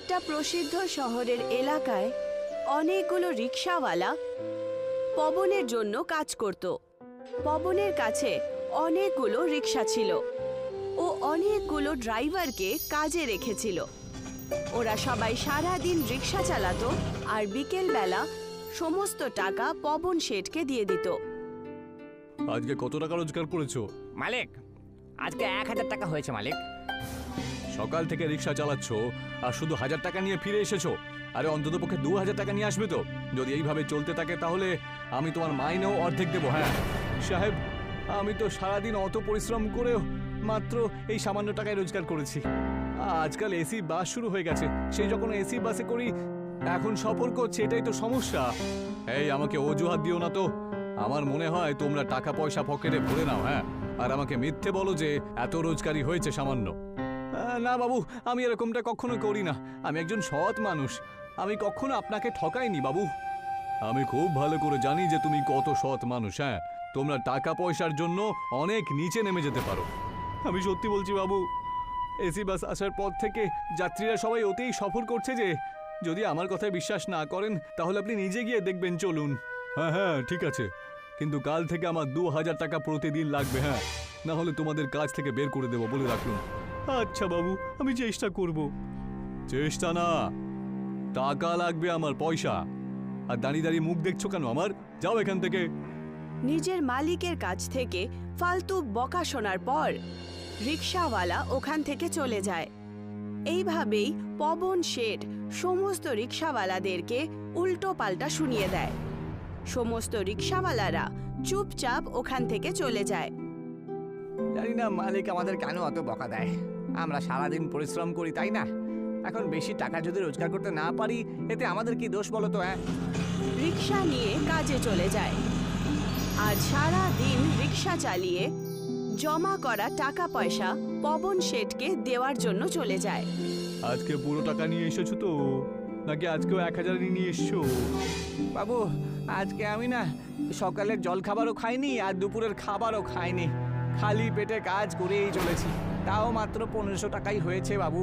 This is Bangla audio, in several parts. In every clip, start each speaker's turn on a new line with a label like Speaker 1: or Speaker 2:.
Speaker 1: একটা প্রসিদ্ধ শহরের এলাকায় অনেকগুলো রিক্সাওয়ালা পবনের জন্য কাজ করত। পবনের কাছে অনেকগুলো রিক্সা ছিল ও অনেকগুলো ড্রাইভারকে কাজে রেখেছিল। ওরা সবাই সারা দিন রিক্সা চালাতো আর বিকেলবেলা সমস্ত টাকা পবন শেঠকে দিয়ে দিত।
Speaker 2: আজকে কত টাকা রোজগার করেছো?
Speaker 3: মালিক, আজকে 1000 টাকা হয়েছে মালিক।
Speaker 2: সকাল থেকে রিক্সা চালাচ্ছ আর শুধু 1000 টাকা নিয়ে ফিরে এসেছো? আরে অন্তত পক্ষে 2000 টাকা নিয়ে আসবে তো। যদি এইভাবে চলতে থাকে তাহলে আমি তোমার মাইনেও অর্ধেক দেবো। হ্যাঁ সাহেব, আমি তো সারাদিন অত পরিশ্রম করেও মাত্র এই সামান্য টাকায় রোজগার করেছি। আজকাল এসি বাস শুরু হয়ে গেছে, সেই যখন এসি বাসে করি এখন সফর করছে, এটাই তো সমস্যা। এই আমাকে অজুহাত দিও না তো। আমার মনে হয় তোমরা টাকা পয়সা পকেটে ভরে নাও, হ্যাঁ, আর আমাকে মিথ্যে বলো যে এত রোজগারি হয়েছে সামান্য। না বাবু, আমি এরকমটা কখনো করি না। আমি একজন সৎ মানুষ, আমি কখনো আপনাকে ঠকাইনি বাবু। আমি খুব ভালো করে জানি যে তুমি কত সৎ মানুষ। হ্যাঁ, তোমরা টাকা পয়সার জন্য অনেক নিচে নেমে যেতে পারো। আমি সত্যি বলছি বাবু, এসি বাস আসার পর থেকে যাত্রীরা সবাই ওতেই সফর করছে যে যদি আমার কথায় বিশ্বাস না করেন তাহলে আপনি নিজে গিয়ে দেখবেন, চলুন। হ্যাঁ হ্যাঁ ঠিক আছে, কিন্তু কাল থেকে আমার 2000 টাকা প্রতিদিন লাগবে। হ্যাঁ, না হলে তোমাদের কাজ থেকে বের করে দেবো বলে রাখলাম। আচ্ছা বাবু, আমি চেষ্টা করব। চেষ্টা না, টাকা লাগবে আমার, পয়সা। আর দাঁড়িয়ে দাঁড়িয়ে মুখ দেখছো কেন আমার? যাও এখান থেকে।
Speaker 1: নিজের মালিকের কাছ থেকে ফালতু বকা শোনার পর রিক্সাওয়ালা ওখান থেকে চলে যায়। এইভাবেই পবন শেঠ সমস্ত রিক্সাওয়ালাদেরকে উল্টো পাল্টা শুনিয়ে দেয়। সমস্ত রিক্সাওয়ালারা চুপচাপ ওখান থেকে চলে যায়।
Speaker 3: জানি না মালিক আমাদের কেন অত বকা দেয়। আমরা সারাদিন পরিশ্রম করি, তাই না? এখন বেশি টাকা যদি রোজগার করতে না পারি এতে আমাদের কি দোষ বলো তো? হ্যাঁ,
Speaker 1: রিক্সা নিয়ে কাজে চলে যায় আর সারা দিন রিক্সা চালিয়ে জমা করা টাকা পয়সা পবন শেঠকে দেওয়ার জন্য চলে যায়।
Speaker 2: আজকে পুরো টাকা নিয়ে এসেছো তো, নাকি আজকেও 1000 নিয়ে এসছো?
Speaker 3: বাবু, আজকে আমি না সকালের জল খাবারও খাইনি আর দুপুরের খাবারও খাইনি, খালি পেটে কাজ করেই চলেছি। তাও মাত্র 1500 টাকাই হয়েছে বাবু।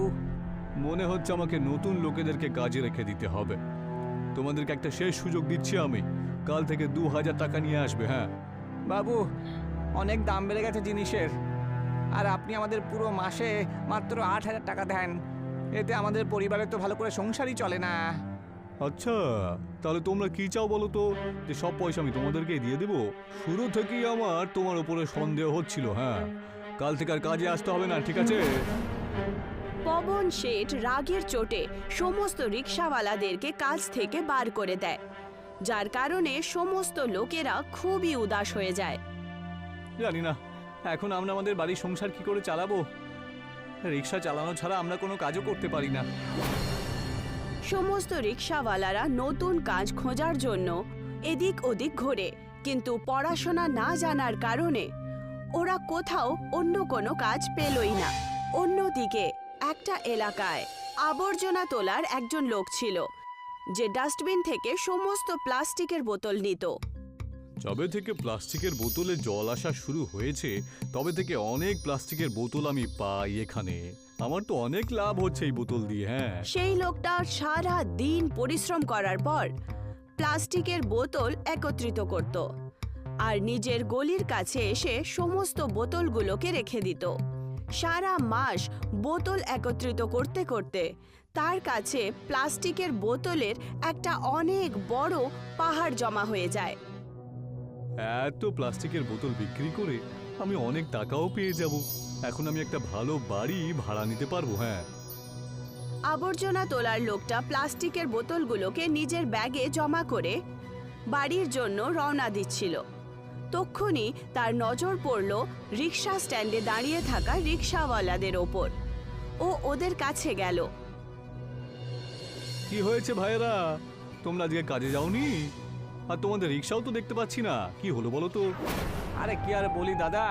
Speaker 2: মনে হচ্ছে আমাকে নতুন লোকেদেরকে কাজে রেখে দিতে হবে। তোমাদেরকে একটা শেষ সুযোগ দিচ্ছি আমি, কাল থেকে 2000 টাকা নিয়ে আসবে। হ্যাঁ
Speaker 3: বাবু, অনেক দাম বেড়ে গেছে জিনিসের, আর আপনি আমাদের পুরো মাসে মাত্র 8000 টাকা দেন। এতে আমাদের পরিবারের তো ভালো করে সংসারই চলে না।
Speaker 2: আচ্ছা, তাহলে তোমরা কি চাও বলো তো? যে সব পয়সা আমি তোমাদেরকে দিয়ে দেবো? শুরু থেকেই আমার তোমার উপরে সন্দেহ হচ্ছিল। হ্যাঁ, কাল থেকে আর কাজে আসতে হবে না, ঠিক আছে?
Speaker 1: পবন শেঠ রাগের চোটে সমস্ত রিক্সাওয়ালাদেরকে কাজ থেকে বার করে দেয়, যার কারণে সমস্ত লোকেরা খুবই উদাস হয়ে যায়।
Speaker 2: জানি না এখন আমরা আমাদের বাড়ির সংসার কি করে চালাবো। রিক্সা চালানো ছাড়া আমরা কোনো কাজও করতে পারি না।
Speaker 1: সমস্ত রিক্সাওয়ালারা নতুন কাজ খোঁজার জন্য এদিক ওদিক ঘোরে, কিন্তু পড়াশোনা না জানার কারণে ওরা কোথাও অন্য কোনো কাজ পেলই না। অন্যদিকে একটা এলাকায় আবর্জনা তোলার একজন লোক ছিল, যে ডাস্টবিন থেকে সমস্ত প্লাস্টিকের বোতল নিত।
Speaker 2: যবে থেকে প্লাস্টিকের বোতলে জল আসা শুরু হয়েছে তবে থেকে অনেক প্লাস্টিকের বোতল আমি পাই এখানে। আমার তো অনেক লাভ হচ্ছে এই বোতল দিয়ে। হ্যাঁ,
Speaker 1: সেই লোকটা সারা দিন পরিশ্রম করার পর প্লাস্টিকের বোতল একত্রিত করত আর নিজের গলির কাছে এসে সমস্ত বোতলগুলোকে রেখে দিত। সারা মাস বোতল একত্রিত করতে করতে তার কাছে প্লাস্টিকের বোতলের একটা অনেক বড় পাহাড় জমা হয়ে যায়।
Speaker 2: এত প্লাস্টিকের বোতল বিক্রি করে আমি অনেক টাকাও পেয়ে যাব। এখন আমি একটা ভালো বাড়ি ভাড়া নিতে পারবো। হ্যাঁ,
Speaker 1: আবর্জনা তোলার লোকটা প্লাস্টিকের বোতলগুলোকে নিজের ব্যাগে জমা করে বাড়ির জন্য রওনা দিচ্ছিল। তক্ষুনি তার নজর পড়ল রিক্সা স্ট্যান্ডে দাঁড়িয়ে থাকা রিক্সাওয়ালাদের ওপর। ও ওদের কাছে গেল।
Speaker 2: কি হয়েছে ভাইয়েরা, তোমরা আজকে কাজে যাওনি? আর তোমাদের রিক্সাও তো দেখতে পাচ্ছি না, কি হলো বলো তো?
Speaker 3: আরে কি আর বলি দাদা,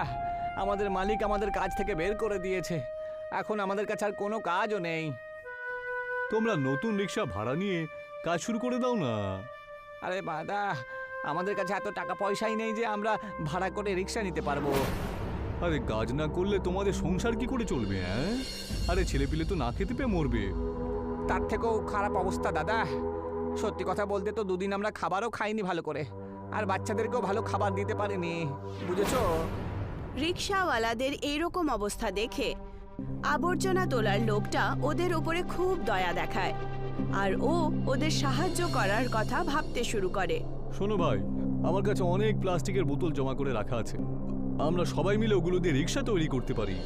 Speaker 3: আমাদের মালিক আমাদের কাজ থেকে বের করে দিয়েছে। এখন আমাদের কাছে আর কোনো কাজও নেই।
Speaker 2: তোমরা নতুন রিক্সা ভাড়া নিয়ে কাজ শুরু করে দাও না।
Speaker 3: আরে দাদা, আমাদের কাছে এত টাকা পয়সাই নেই যে আমরা ভাড়া করে রিক্সা নিতে পারবো।
Speaker 2: আরে কাজ না করলে তোমাদের সংসার কি করে চলবে? হ্যাঁ, আরে ছেলেপিলে তো না খেতে পেয়ে মরবে।
Speaker 3: তার থেকেও খারাপ অবস্থা দাদা। সত্যি কথা বলতে তো দুদিন আমরা খাবারও খাইনি ভালো করে, আর বাচ্চাদেরকেও ভালো খাবার দিতে পারিনি, বুঝেছো?
Speaker 1: রিক্সাওয়ালাদের এইরকম অবস্থা দেখে আবর্জনা তোলার লোকটা ওদের ওপরে খুব দয়া দেখায় আর ও ওদের সাহায্য করার কথা ভাবতে শুরু করে।
Speaker 2: শোনো ভাই, আমার কাছে অনেক প্লাস্টিকের বোতল জমা করে রাখা আছে, আমরা সবাই মিলে ওগুলো দিয়ে রিক্সা তৈরি করতে পারি।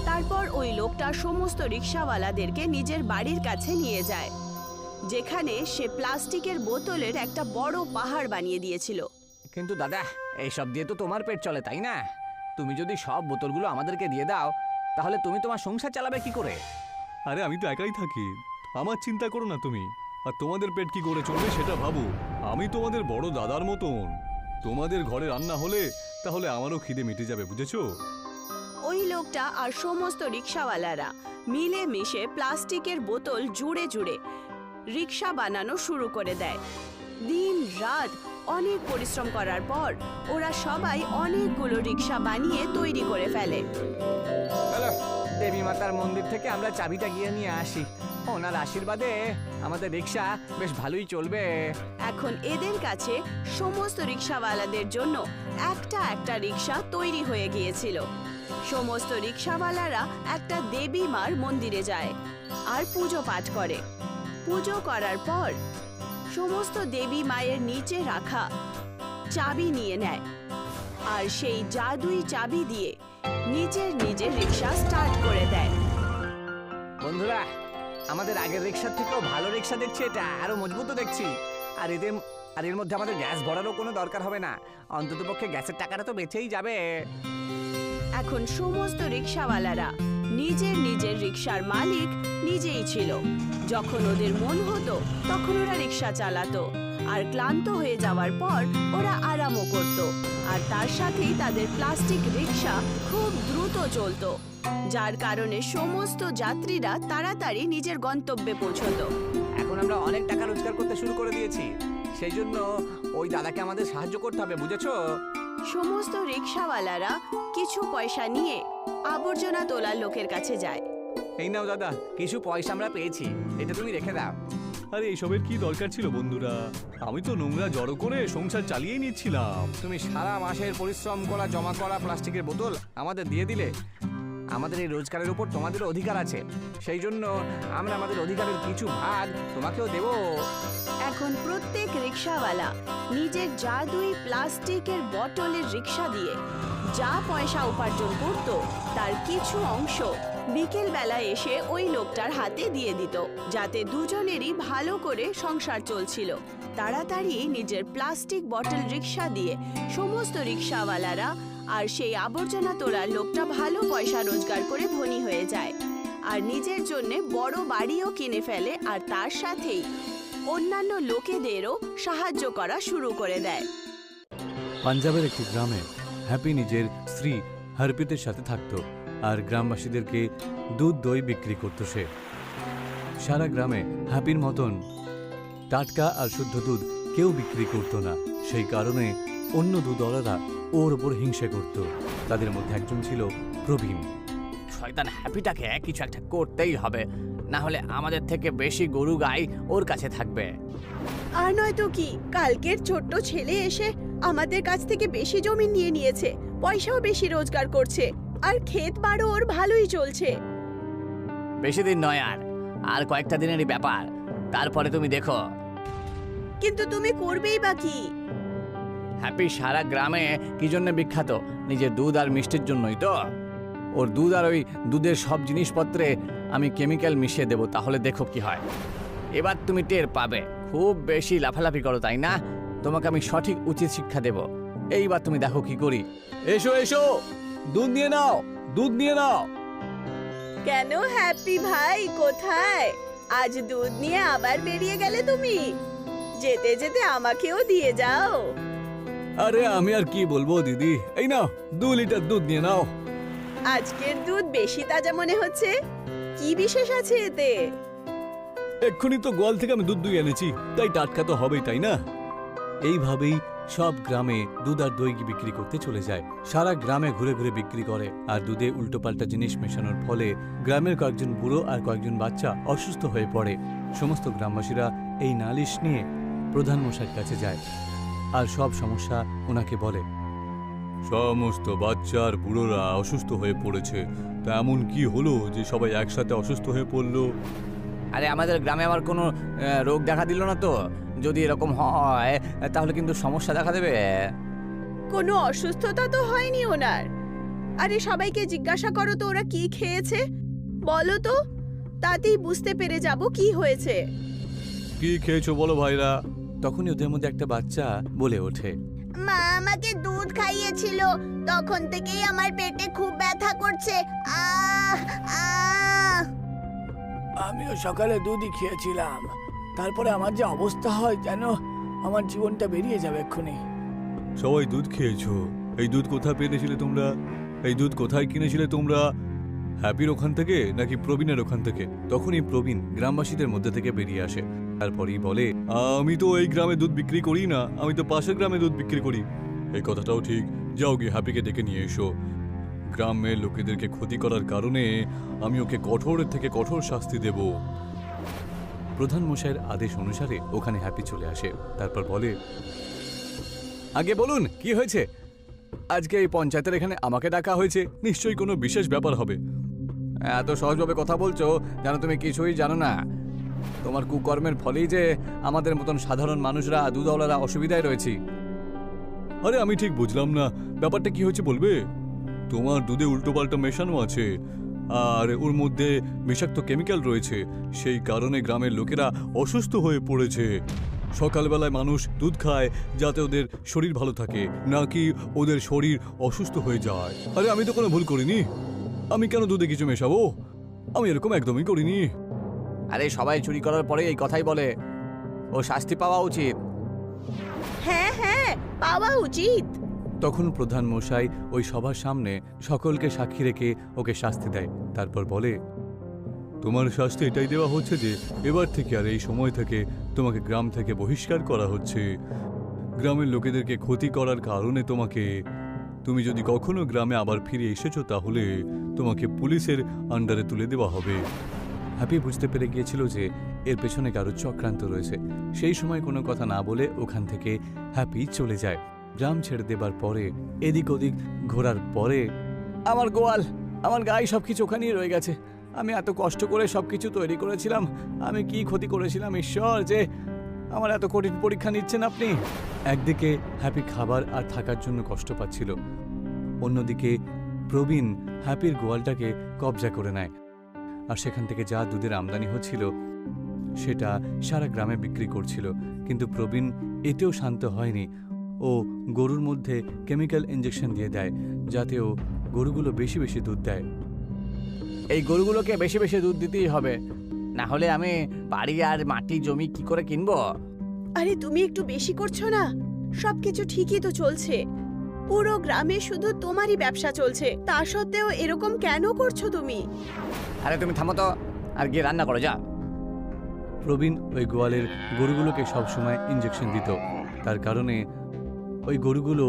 Speaker 1: তারপর ওই লোকটা সমস্ত রিক্সাওয়ালাদেরকে নিজের বাড়ির কাছে নিয়ে যায়, যেখানে সে প্লাস্টিকের বোতলের একটা বড় পাহাড় বানিয়ে দিয়েছিল।
Speaker 3: কিন্তু দাদা, এইসব দিয়ে তো তোমার পেট চলে, তাই না? তুমি যদি সব বোতলগুলো আমাদেরকে দিয়ে দাও, তাহলে তুমি তোমার সংসার চালাবে কি করে?
Speaker 2: আরে আমি তো একাই থাকি, আমার চিন্তা করো না তুমি। আর তোমাদের পেট কি করে চলবে সেটা ভাবো। আমি তোমাদের বড় দাদার মতন, তোমাদের ঘরে রান্না হলে তাহলে আমারও খিদে মিটে যাবে, বুঝেছো?
Speaker 1: ওই লোকটা আর সমস্ত রিক্সাওয়ালারা মিলে মিশে প্লাস্টিকের বোতল জুড়ে জুড়ে রিক্সা বানানো শুরু করে দেয়। দিন রাত অনেক পরিশ্রম করার পর ওরা সবাই অনেকগুলো রিক্সা বানিয়ে তৈরি করে ফেলে।
Speaker 3: চলো, দেবী মাতার মন্দির থেকে আমরা চাবিটা গিয়ে নিয়ে আসি। ওনার আশীর্বাদে আমাদের রিক্সা বেশ ভালোই চলবে।
Speaker 1: এখন এদের কাছে সমস্ত রিক্সাওয়ালাদের জন্য একটা একটা রিক্সা তৈরি হয়ে গিয়েছিল। সমস্ত রিক্সাওয়ালারা একটা দেবী মার মন্দিরে যায় আর পুজো পাঠ করে। পুজো করার পর সমস্ত দেবী মায়ের নিচে রাখা চাবি নিয়ে নেয় আর সেই জাদুই চাবি দিয়ে নিজের নিজের রিক্সা স্টার্ট করে দেয়।
Speaker 3: বন্ধুরা, আমাদের আগের রিক্সার থেকেও ভালো রিক্সা দেখছি, এটা আরো মজবুত দেখছি। আর এর মধ্যে আমাদের গ্যাস ভরারও কোনো দরকার হবে না, অন্ততপক্ষে গ্যাসের টাকাটা তো বেঁচেই যাবে।
Speaker 1: এখন সমস্ত রিক্সাওয়ালারা নিজের নিজের রিক্সার মালিক নিজেই ছিল। যখন ওদের মন হতো তখন ওরা রিক্সা চালাতো, আর ক্লান্ত হয়ে যাওয়ার পর ওরা আরামও করত। আর তার সাথেই তাদের প্লাস্টিক রিক্সা খুব দ্রুত চলতো, যার কারণে সমস্ত যাত্রীরা তাড়াতাড়ি নিজের গন্তব্যে পৌঁছতো।
Speaker 3: এখন আমরা অনেক টাকা রোজগার করতে শুরু করে দিয়েছি, সেই জন্য ওই দাদাকে আমাদের সাহায্য করতে হবে, বুঝেছো?
Speaker 1: সমস্ত রিক্সাওয়ালারা কিছু পয়সা নিয়ে আবর্জনা তোলার লোকের কাছে যায়।
Speaker 3: এই নাও দাদা, কিছু পয়সা আমরা পেয়েছি, এটা তুমি রেখে দাও।
Speaker 2: আরে এইসবের কি দরকার ছিল বন্ধুরা? আমি তো নোংরা জড়ো করে সংসার চালিয়েই নিচ্ছিলাম।
Speaker 3: তুমি সারা মাসের পরিশ্রম করা জমা করা প্লাস্টিকের বোতল আমাদের দিয়ে দিলে। আমাদের এই রোজগারের উপর তোমাদেরও অধিকার আছে, সেই জন্য আমরা আমাদের অধিকারের কিছু ভাগ তোমাকেও দেব।
Speaker 1: এখন প্রত্যেক রিক্সাওয়ালা নিজের জাদুই প্লাস্টিকের বটলের রিক্সা দিয়ে যা পয়সা উপার্জন করত তার কিছু অংশ বিকেল বেলা এসে ওই লোকটার হাতে দিয়ে দিত, যাতে দুজনেরই ভালো করে সংসার চলছিল। তাড়াতাড়ি নিজের প্লাস্টিক বটল রিক্সা দিয়ে সমস্ত রিক্সাওয়ালারা আর সেই আবর্জনা তোলার লোকটা ভালো পয়সা রোজগার করে ধনী হয়ে যায় আর নিজের জন্য বড় বাড়িও কিনে ফেলে, আর তার সাথেই অন্যান্য লোকেদেরও সাহায্য করা শুরু করে দেয়।
Speaker 2: পাঞ্জাবের একটি গ্রামে হ্যাপি নিজের স্ত্রী হরপ্রীতের সাথে থাকতো আর গ্রামবাসীদেরকে দুধ দই বিক্রি করতো সে। সারা গ্রামে হ্যাপির মতন টাটকা আর শুদ্ধ দুধ কেউ বিক্রি করতো না, সেই কারণে অন্য দুধওয়ালারা ওর ওপর হিংসে করত। তাদের মধ্যে একজন ছিল প্রবীণ।
Speaker 3: শয়তান হ্যাপিটাকে কিছু একটা করতেই হবে, না হলে আমাদের থেকে বেশি গরু গাই ওর কাছে থাকবে।
Speaker 1: আর নয়তো কি, কালকের ছোট্ট ছেলে এসে আমাদের কাছ থেকে বেশি জমি নিয়ে নিয়েছে, পয়সাও বেশি রোজগার করছে আর ক্ষেত বাড়ও ওর ভালোই চলছে।
Speaker 3: বেশি দিন নয়, আর কয়েকটা দিনেরই ব্যাপার, তারপরে তুমি দেখো।
Speaker 1: কিন্তু তুমি করবেই বা কি?
Speaker 3: হ্যাপি সারা গ্রামে কি জন্য বিখ্যাত? নিজের দুধ আর মিষ্টির জন্যই তো। ওর দুধ আর ওই দুধের সব জিনিসপত্রে আমি কেমিক্যাল মিশিয়ে দেব, তাহলে দেখো কি হয়। এবার তুমি টের পাবে। খুব বেশি লাফালাফি করো তাই না? তোমাকে আমি সঠিক উচিত শিক্ষা দেব। এইবার তুমি দেখো কি করি। এসো এসো, দুধ নিয়ে নাও, দুধ নিয়ে নাও।
Speaker 1: কেন হ্যাপি ভাই, কোথায়? আজ দুধ নিয়ে আবার বেরিয়ে গেলে তুমি? যেতে যেতে আমাকেও দিয়ে যাও।
Speaker 2: আরে আমি আর কি বলবো দিদি, এই নাও 2 লিটার দুধ নিয়ে নাও।
Speaker 1: আজকের দুধ বেশি তাজা মনে হচ্ছে, কি বিশেষ আছে এতে?
Speaker 2: এক্ষুনি তো গোয়াল থেকে আমি দুধ দুই এনেছি, তাই টাটকা তো হবেই, তাই না? এইভাবেই সব গ্রামে দুধ আর দই বিক্রি করতে চলে যায়। সারা গ্রামে ঘুরে ঘুরে বিক্রি করে, আর দুধে উল্টোপাল্টা জিনিস মেশানোর ফলে গ্রামের কয়েকজন বুড়ো আর কয়েকজন বাচ্চা অসুস্থ হয়ে পড়ে। সমস্ত গ্রামবাসীরা এই নালিশ নিয়ে প্রধান মশাইয়ের কাছে যায় আর সব সমস্যা ওনাকে বলে। সমস্ত বাচ্চা আর বুড়োরা অসুস্থ হয়ে পড়েছে, তা এমন কি হলো যে সবাই একসাথে অসুস্থ হয়ে পড়লো?
Speaker 3: আরে আমাদের গ্রামে আবার কোনো রোগ দেখা দিল না তো। যদি এরকম হয় তাহলে কিন্তু সমস্যা দেখা দেবে।
Speaker 1: কোনো অসুস্থতা তো হয়নি ওনার। আরে সবাইকে জিজ্ঞাসা করো তো ওরা কি খেয়েছে, বলো তো, তাতেই বুঝতে পেরে যাব কি হয়েছে।
Speaker 2: কি খেয়েছো বলো ভাইরা? তখনই ওদের মধ্যে একটা বাচ্চা বলে ওঠে,
Speaker 4: মা আমাকে দুধ খাইয়েছিল, তখন থেকেই আমার পেটে খুব ব্যথা করছে। আহ আহ
Speaker 3: আমিও সকালে দুধই খেয়েছিলাম, তারপরে আমার যে অবস্থা হয় যেন আমার জীবনটা বেরিয়ে যাবে এক্ষুনি।
Speaker 2: সবাই দুধ খেয়েছো? এই দুধ কোথায় পেয়েছিলে তোমরা? এই দুধ কোথায় কিনেছিলে তোমরা? হ্যাপির ওখান থেকে নাকি প্রবীণের ওখান থেকে? তখনই প্রবীণ গ্রামবাসীদের মধ্যে থেকে বেরিয়ে আসে। তারপরই বলে, আমি তো এই গ্রামে দুধ বিক্রি করি না, আমি তো পাশের গ্রামে দুধ বিক্রি করি। এই কথাটাও ঠিক, যাও গিয়ে হ্যাপিকে ডেকে নিয়ে এসো। গ্রামের লোকেদেরকে ক্ষতি করার কারণে আমি ওকে কঠোরের থেকে কঠোর শাস্তি দেব। প্রধান মশাইয়ের আদেশ অনুসারে ওখানে হ্যাপি চলে আসে। তারপর বলে, আগে বলুন কি হয়েছে? আজকে এই পঞ্চায়েতের এখানে আমাকে ডাকা হয়েছে, নিশ্চয়ই কোনো বিশেষ ব্যাপার হবে। এত সহজভাবে কথা বলছো যেন তুমি কিছুই জানো না। তোমার কুকর্মের ফলেই যে আমাদের মতন সাধারণ মানুষরা, দুধওয়ালারা অসুবিধায় রয়েছি। আরে আমি ঠিক বুঝলাম না, ব্যাপারটা কি হয়েছে বলবে? তোমার দুধে উল্টোপাল্টা মেশানো আছে আর ওর মধ্যে বিষাক্ত কেমিক্যাল রয়েছে, সেই কারণে গ্রামের লোকেরা অসুস্থ হয়ে পড়েছে। সকালবেলায় মানুষ দুধ খায় যাতে ওদের শরীর ভালো থাকে, নাকি ওদের শরীর অসুস্থ হয়ে যায়। আরে আমি তো কোনো ভুল করিনি, আমি কেন দুধে কিছু মেশাবো? আমি এরকম একদমই করিনি।
Speaker 3: আরে সবাই চুরি করার পরে এই কথাই বলে, ও শাস্তি পাওয়া উচিত।
Speaker 1: হ্যাঁ হ্যাঁ, পাওয়া উচিত।
Speaker 2: তখন প্রধান মশাই ওই সবার সামনে সকলকে সাক্ষী রেখে ওকে শাস্তি দেয়। তারপর বলে, তোমার শাস্তি এটাই দেওয়া হচ্ছে যে এবার থেকে আর এই সময় থেকে তোমাকে গ্রাম থেকে বহিষ্কার করা হচ্ছে। গ্রামের লোকেদেরকে ক্ষতি করার কারণে তুমি যদি কখনো গ্রামে আবার ফিরে এসেছো তাহলে তোমাকে পুলিশের আন্ডারে তুলে দেওয়া হবে। হ্যাপি বুঝতে পেরে গিয়েছিল যে এর পেছনে কারো চক্রান্ত রয়েছে। সেই সময় কোনো কথা না বলে ওখান থেকে হ্যাপি চলে যায়। গ্রাম ছেড়ে দেবার পরে এদিক ওদিক ঘোরার পরে,
Speaker 3: আমার গোয়াল, আমার গায়ে সবকিছু ওখানেই রয়ে গেছে। আমি এত কষ্ট করে সবকিছু তৈরি করেছিলাম, আমি কি ক্ষতি করেছিলাম ঈশ্বর যে আমার এত কঠিন পরীক্ষা নিচ্ছেন আপনি?
Speaker 2: একদিকে হ্যাপি খাবার আর থাকার জন্য কষ্ট পাচ্ছিল, অন্যদিকে প্রবীণ হ্যাপির গোয়ালটাকে কবজা করে নেয় আর সেখান থেকে যা দুধের আমদানি হচ্ছিল সেটা সারা গ্রামে বিক্রি করছিল। কিন্তু প্রবীণ এতেও শান্ত হয়নি। ও গরুর মধ্যে কেমিক্যাল ইঞ্জেকশন দিয়ে দেয় যাতে ও গরুগুলো বেশি বেশি দুধ দেয়।
Speaker 3: এই গরুগুলোকে বেশি বেশি দুধ দিতেই হবে, না হলে আমি বাড়ি আর মাটি জমি কি করে কিনবো?
Speaker 1: আরে তুমি একটু বেশি করছো না? সবকিছু ঠিকই তো চলছে, পুরো গ্রামে শুধু তোমারই ব্যবসা চলছে, তা সত্ত্বেও এরকম কেন করছো তুমি?
Speaker 3: আরে তুমি থামো তো, আর গিয়ে রান্না করো যা।
Speaker 2: প্রবীণ ওই গোয়ালের গরুগুলোকে সবসময় ইঞ্জেকশন দিত, তার কারণে ওই গরুগুলো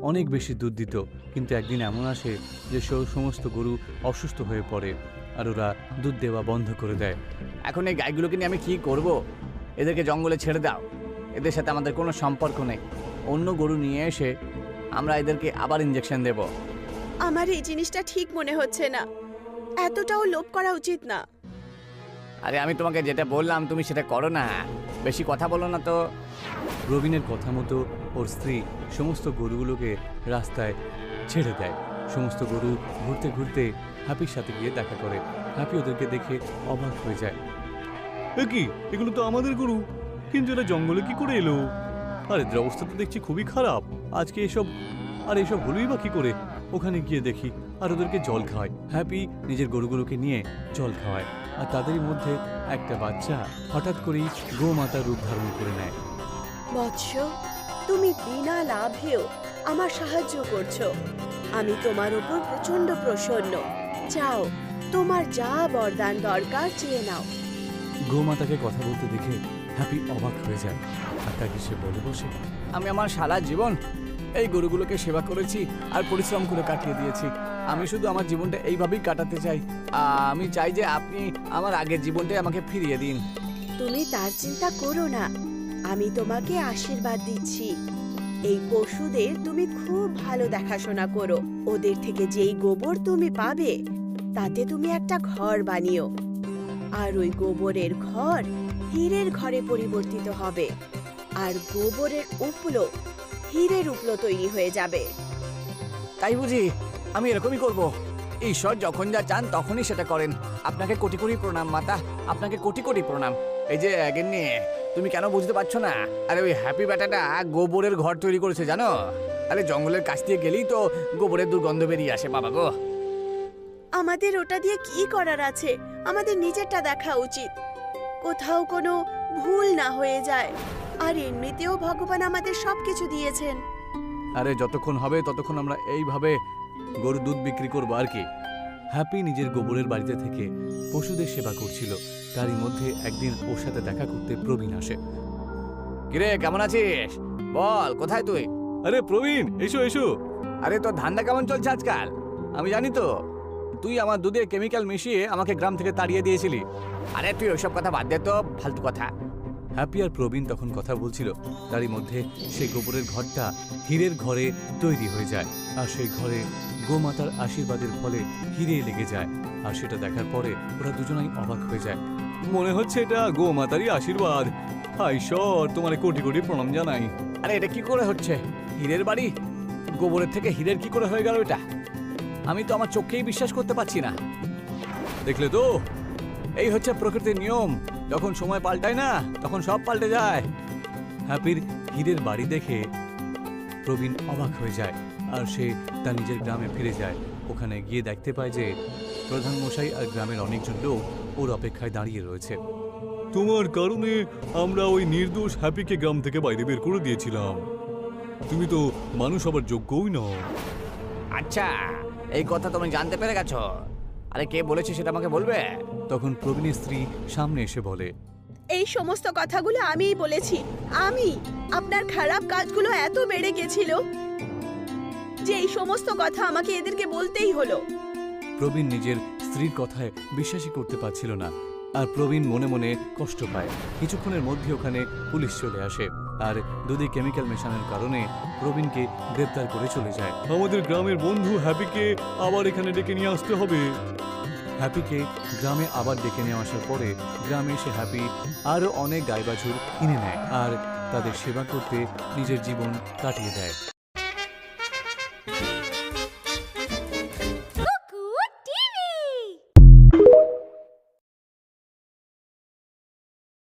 Speaker 2: অনেক বেশি দুধ দিত। কিন্তু একদিন এমন আসে যে সমস্ত গরু অসুস্থ হয়ে পড়ে আর ওরা দুধ দেওয়া বন্ধ করে দেয়।
Speaker 3: এখন এই গাইগুলোকে নিয়ে আমি কি করব? এদেরকে জঙ্গলে ছেড়ে দাও, এদের সাথে আমাদের কোনো সম্পর্ক নেই। অন্য গরু নিয়ে এসে আমরা এদেরকে আবার ইঞ্জেকশন দেব।
Speaker 1: আমার এই জিনিসটা ঠিক মনে হচ্ছে না, এতটাও লোভ করা উচিত না।
Speaker 3: আরে আমি তোমাকে যেটা বললাম তুমি সেটা করো না, বেশি কথা বলো না তো।
Speaker 2: প্রবীণের কথা মতো ওর স্ত্রী সমস্ত গরুগুলোকে রাস্তায় ছেড়ে দেয়। সমস্ত গরু ঘুরতে ঘুরতে হ্যাপির সাথে গিয়ে দেখা করে। হ্যাপি ওদেরকে দেখে অবাক হয়ে যায়। এ কি, এগুলো তো আমাদের গরু, কিন্তু এরা জঙ্গলে কি করে এলো? আর এদের অবস্থা তো দেখছি খুবই খারাপ। আজকে এসব হলোই বা কি করে? ওখানে গিয়ে দেখি আর ওদেরকে জল খাওয়ায়। হ্যাপি নিজের গরুগুলোকে নিয়ে জল খাওয়ায় আর তাদেরই মধ্যে একটা বাচ্চা হঠাৎ করেই গোমাতার রূপ ধারণ করে নেয়।
Speaker 1: বৎস, তুমি বিনা লাভেও আমার সাহায্য করছো, আমি তোমার উপর প্রচন্ড প্রসন্ন। যাও, তোমার যা বরদান দরকার চেয়ে নাও।
Speaker 2: গোমাতাকে কথা বলতে দেখে হ্যাপি অবাক হয়ে যায় আর তাকে সে বলে বসে,
Speaker 3: আমি আমার সারা জীবন এই গরুগুলোকে সেবা করেছি আর পরিশ্রম করে কাটিয়ে দিয়েছি। আমি শুধু আমার জীবনটা এইভাবেই কাটাতে চাই। আমি চাই যে আপনি আমার আগের জীবনটাই আমাকে ফিরিয়ে দিন।
Speaker 1: তুমি তার চিন্তা করো না, আমি তোমাকে আশীর্বাদ দিচ্ছি। এই পশুদের তুমি খুব ভালো দেখাশোনা করো। ওদের থেকে যেই গোবর তুমি পাবে তাতে তুমি একটা ঘর বানিও, আর ওই গোবরের ঘর হীরের ঘরে পরিবর্তিত হবে, আর গোবরের উপলো হীরের উপলো তৈরি হয়ে যাবে।
Speaker 3: তাই বুঝি? আমি এরকমই করব। ঈশ্বর যখন যা চান তখনই সেটা করেন। আপনাকে কোটি কোটি প্রণাম মাতা, আপনাকে কোটি কোটি প্রণাম। এই যে গিন্নি, তুমি কেন বুঝতে পারছো না? আরে ওই হ্যাপি ব্যাটাটা গোবরের ঘর তৈরি করেছে জানো? আরে জঙ্গলের কাছ দিয়ে গেলেই তো গোবরের দুর্গন্ধ বেরিয়ে আসে বাবা গো।
Speaker 1: আমাদের ওটা দিয়ে কি করার আছে? আমাদের নিজেরটা দেখা উচিত, কোথাও কোনো ভুল না হয়ে যায়। আর এমনিতেও ভগবান আমাদের সবকিছু দিয়েছেন।
Speaker 2: আরে যতক্ষণ হবে ততক্ষণ আমরা এইভাবে গরুর দুধ বিক্রি করবো আর কি। হ্যাপি নিজের গোবরের বাড়িতে থেকে পশুদের সেবা করছিল। তারই মধ্যে একদিন ওর সাথে দেখা করতে প্রবীণ আসে।
Speaker 3: কিরে, কেমন আছিস? বল, কোথায় তুই?
Speaker 2: আরে প্রবীণ, এসো এসো।
Speaker 3: আরে তোর ধান্দা কেমন চলছে আজকাল? আমি জানি তো, তুই আমার দুধে কেমিক্যাল মিশিয়ে আমাকে গ্রাম থেকে তাড়িয়ে দিয়েছিলি। আরে তুই ওইসব কথা বাদ দে তো, ফালতু কথা।
Speaker 2: হ্যাপি আর প্রবীণ তখন কথা বলছিল। তারই মধ্যে সেই গোবরের ঘরটা হীরের ঘরে তৈরি হয়ে যায়, আর সেই ঘরে গোমাতার আশীর্বাদের ফলে হিরে লেগে যায়। আর সেটা দেখার পরে ওরা দুজনাই অবাক হয়ে যায়। মনে হচ্ছে এটা গোমাতারই আশীর্বাদ। হায় ঈশ্বর, তোমার কোটি কোটি প্রণাম জানাই।
Speaker 3: আরে এটা কি করে হচ্ছে? হীরের বাড়ি গোবরের থেকে হীরের কি করে হয়ে গেল এটা? আমি তো আমার চোখকেই বিশ্বাস করতে পারছি না।
Speaker 2: দেখলে তো,
Speaker 3: এই হচ্ছে প্রকৃতির নিয়ম, যখন সময় পাল্টায় না তখন সব পাল্টে যায়।
Speaker 2: হ্যাপির হীরের বাড়ি দেখে প্রবীণ অবাক হয়ে যায়, আর সে তার নিজের গ্রামে ফিরে যায়। ওখানে গিয়ে দেখতে পায় যে প্রধান মশাই আর গ্রামের অনেকজন লোক ওর অপেক্ষায় দাঁড়িয়ে রয়েছে। তোমার কারণে আমরা ওই নির্দোষ হ্যাপিকে গ্রাম থেকে বাইরে বের করে দিয়েছিলাম। তুমি তো মানুষ হবার যোগ্যই নও।
Speaker 3: আচ্ছা, এই কথা তুমি জানতে পেরে গেছো? আরে কে বলেছে সেটা আমাকে বলবে?
Speaker 2: তখন প্রবীণের স্ত্রী সামনে এসে বলে,
Speaker 1: এই সমস্ত কথাগুলো আমিই বলেছি। আমি আপনার খারাপ কাজগুলো এত বেড়ে গেছিল যে এই সমস্ত কথা আমাকে এদেরকে বলতেই হলো।
Speaker 2: প্রবীণ নিজের স্ত্রীর কথায় বিশ্বাসই করতে পারছিল না, আর প্রবীণ মনে মনে কষ্ট পায়। কিছুক্ষণের মধ্যে ওখানে পুলিশ চলে আসে, আর দুধে কেমিক্যাল মেশানোর কারণে প্রবীণকে গ্রেপ্তার করে চলে যায়। আমাদের গ্রামের বন্ধু হ্যাপিকে আবার এখানে ডেকে নিয়ে আসতে হবে। হ্যাপিকে গ্রামে আবার ডেকে নিয়ে আসার পরে গ্রামে এসে হ্যাপি আরও অনেক গাই বাছুর কিনে নেয়, আর তাদের সেবা করতে নিজের জীবন কাটিয়ে দেয়।